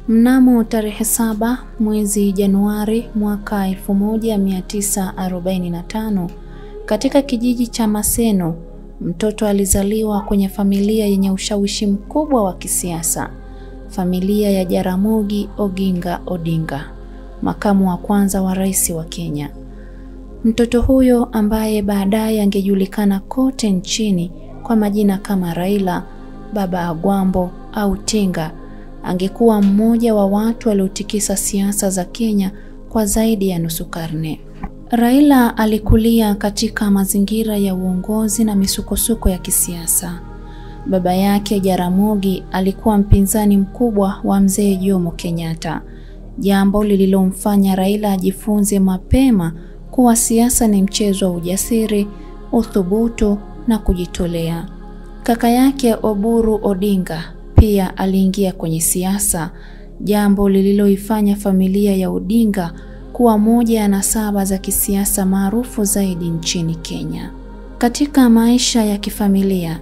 Mnamo tarehe 7 mwezi Januari mwaka 1945 katika kijiji cha Maseno, mtoto alizaliwa kwenye familia yenye ushawishi mkubwa wa kisiasa, familia ya Jaramogi Oginga Odinga, makamu wa kwanza wa rais wa Kenya. Mtoto huyo ambaye baadaye angejulikana kote nchini kwa majina kama Raila, Baba Agwambo au Tinga, angekuwa mmoja wa watu waliotikisa siasa za Kenya kwa zaidi ya nusu karne. Raila alikulia katika mazingira ya uongozi na misukosuko ya kisiasa. Baba yake Jaramogi alikuwa mpinzani mkubwa wa mzee Jomo Kenyatta, jambo lililomfanya Raila ajifunze mapema kuwa siasa ni mchezo wa ujasiri, uthubutu na kujitolea. Kaka yake Oburu Odinga pia aliingia kwenye siasa, jambo lililoifanya familia ya Odinga kuwa moja ya nasaba za kisiasa maarufu zaidi nchini Kenya. Katika maisha ya kifamilia,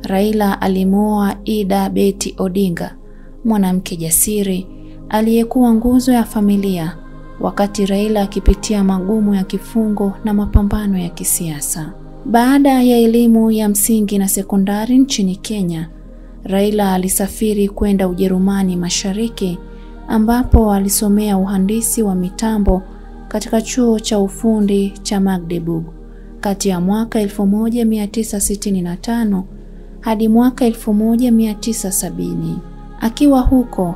Raila alimuoa Ida Betty Odinga, mwanamke jasiri aliyekuwa nguzo ya familia wakati Raila akipitia magumu ya kifungo na mapambano ya kisiasa. Baada ya elimu ya msingi na sekondari nchini Kenya, Raila alisafiri kwenda Ujerumani Mashariki ambapo alisomea uhandisi wa mitambo katika chuo cha ufundi cha Magdeburg kati ya mwaka 1965 hadi mwaka 1970. Akiwa huko,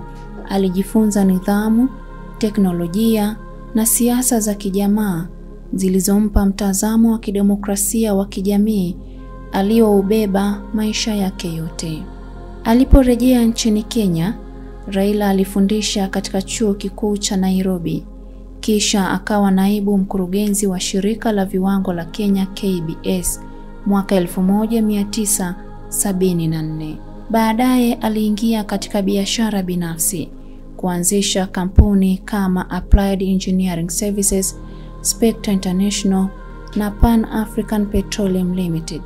alijifunza nidhamu, teknolojia na siasa za kijamaa zilizompa mtazamo wa kidemokrasia wa kijamii alioubeba maisha yake yote. Aliporejea nchini Kenya, Raila alifundisha katika chuo kikuu cha Nairobi, kisha akawa naibu mkurugenzi wa shirika la viwango la Kenya KBS mwaka 1974. Baadaye aliingia katika biashara binafsi, kuanzisha kampuni kama Applied Engineering Services, Spectre International na Pan African Petroleum Limited,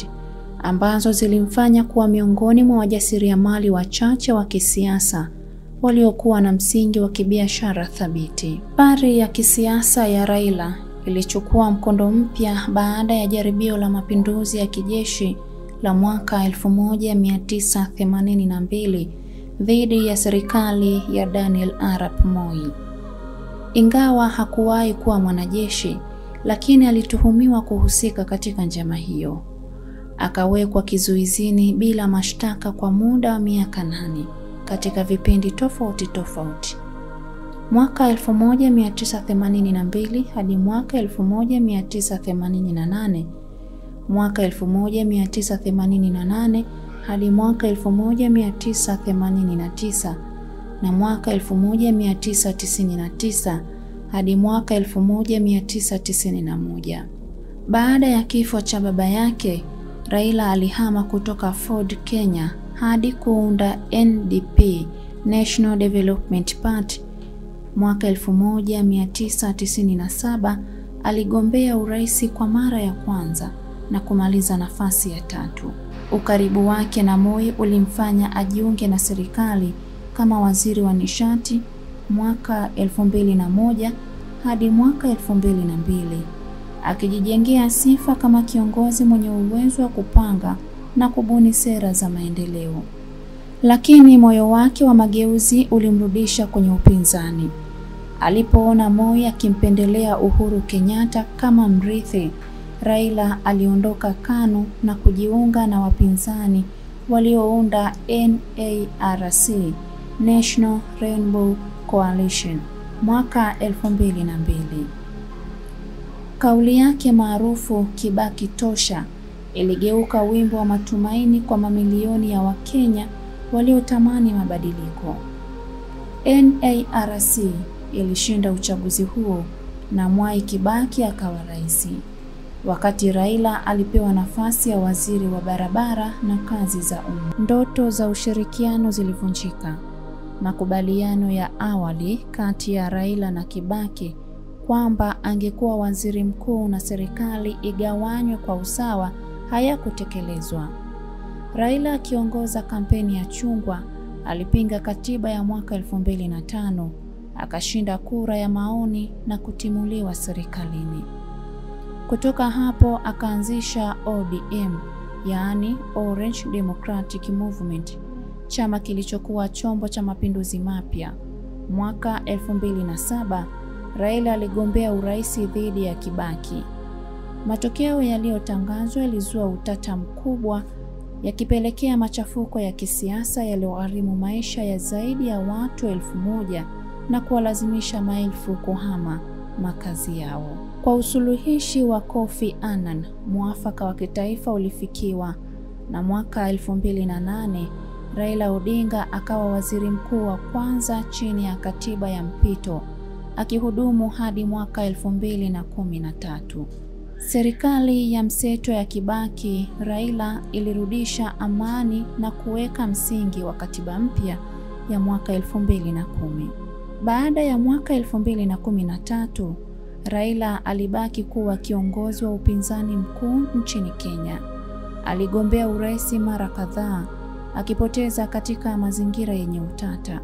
ambazo zilimfanya kuwa miongoni mwa wajasiriamali wachache wa kisiasa waliokuwa na msingi wa kibiashara thabiti. Safari ya kisiasa ya Raila ilichukua mkondo mpya baada ya jaribio la mapinduzi ya kijeshi la mwaka 1982 dhidi ya serikali ya Daniel Arap Moi. Ingawa hakuwahi kuwa mwanajeshi, lakini alituhumiwa kuhusika katika njama hiyo. Akawekwa kizuizini bila mashtaka kwa muda wa miaka 8 katika vipindi tofauti. Mwaka 1982 hadi mwaka 1988, mwaka 1988 hadi mwaka 1989 na mwaka 1999 hadi mwaka 1991. Baada ya kifo cha baba yake, Raila alihama kutoka Ford Kenya hadi kuunda NDP, National Development Party. Mwaka 1997 aligombea urais kwa mara ya kwanza na kumaliza nafasi ya 3. Ukaribu wake na Moi ulimfanya ajiunge na serikali kama waziri wa nishati mwaka 2001 hadi mwaka 2002, akijijengea sifa kama kiongozi mwenye uwezo wa kupanga na kubuni sera za maendeleo. Lakini moyo wake wa mageuzi ulimrudisha kwenye upinzani. Alipoona Moi akimpendelea Uhuru Kenyatta kama mrithi, Raila aliondoka KANU na kujiunga na wapinzani waliounda NARC, National Rainbow Coalition, mwaka 2002. Kauli yake maarufu Kibaki Tosha iligeuka wimbo wa matumaini kwa mamilioni ya Wakenya waliotamani mabadiliko. NARC ilishinda uchaguzi huo na Mwai Kibaki akawa rais, wakati Raila alipewa nafasi ya waziri wa barabara na kazi za umma. Ndoto za ushirikiano zilivunjika. Makubaliano ya awali kati ya Raila na Kibaki kwamba angekuwa waziri mkuu na serikali igawanywe kwa usawa hayakutekelezwa. Raila akiongoza kampeni ya chungwa Alipinga katiba ya mwaka 2005, akashinda kura ya maoni na kutimuliwa serikalini. Kutoka hapo akaanzisha ODM, yaani Orange Democratic Movement, chama kilichokuwa chombo cha mapinduzi mapya. Mwaka 2007, Raila aligombea urais dhidi ya Kibaki. Matokeo yaliyotangazwa yalizua utata mkubwa, yakipelekea machafuko ya kisiasa yaliyogharimu maisha ya zaidi ya watu 1000 na kuwalazimisha maelfu kuhama makazi yao. Kwa usuluhishi wa Kofi Annan, mwafaka wa kitaifa ulifikiwa, na mwaka 2008 Raila Odinga akawa waziri mkuu wa kwanza chini ya katiba ya mpito, akihudumu hadi mwaka 2013. Serikali ya mseto ya Kibaki, Raila ilirudisha amani na kuweka msingi wa katiba mpya ya mwaka 2010. Baada ya mwaka 2013, Raila alibaki kuwa kiongozi wa upinzani mkuu nchini Kenya. Aligombea urais mara kadhaa, akipoteza katika mazingira yenye utata.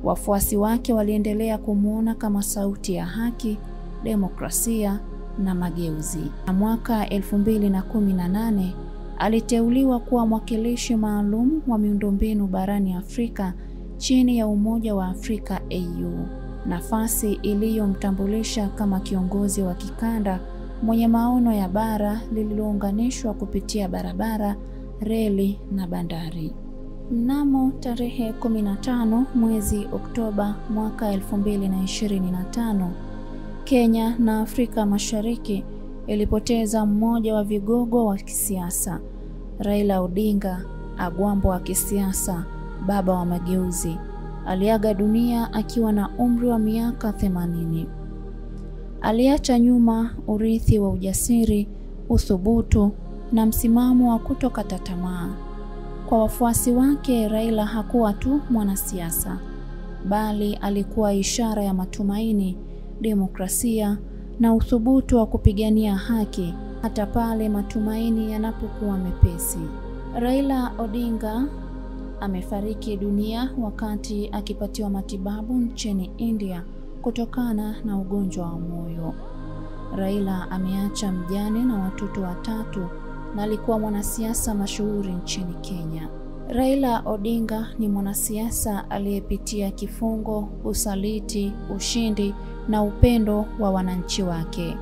Wafuasi wake waliendelea kumuona kama sauti ya haki, demokrasia na mageuzi. Na mwaka 2018 aliteuliwa kuwa mwakilishi maalum wa miundombinu barani Afrika chini ya Umoja wa Afrika AU, nafasi iliyomtambulisha kama kiongozi wa kikanda mwenye maono ya bara lililounganishwa kupitia barabara, reli na bandari. Mnamo tarehe 15 mwezi Oktoba mwaka 2025, Kenya na Afrika Mashariki ilipoteza mmoja wa vigogo wa kisiasa. Raila Odinga, agwambo wa kisiasa, baba wa mageuzi, aliaga dunia akiwa na umri wa miaka 80. Aliacha nyuma urithi wa ujasiri, uthubutu na msimamo wa kutokata tamaa. Kwa wafuasi wake, Raila hakuwa tu mwanasiasa, bali alikuwa ishara ya matumaini, demokrasia na uthubutu wa kupigania haki hata pale matumaini yanapokuwa mepesi. Raila Odinga amefariki dunia wakati akipatiwa matibabu nchini India kutokana na ugonjwa wa moyo. Raila ameacha mjane na watoto 3 na alikuwa mwanasiasa mashuhuri nchini Kenya. Raila Odinga ni mwanasiasa aliyepitia kifungo, usaliti, ushindi na upendo wa wananchi wake.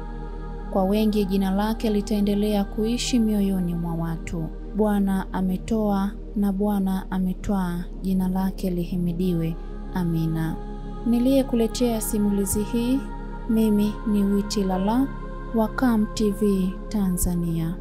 Kwa wengi jina lake litaendelea kuishi mioyoni mwa watu. Bwana ametoa na Bwana ametwaa, jina lake lihimidiwe. Amina. Niliyekuletea simulizi hii mimi ni Witi Lala wa Come TV Tanzania.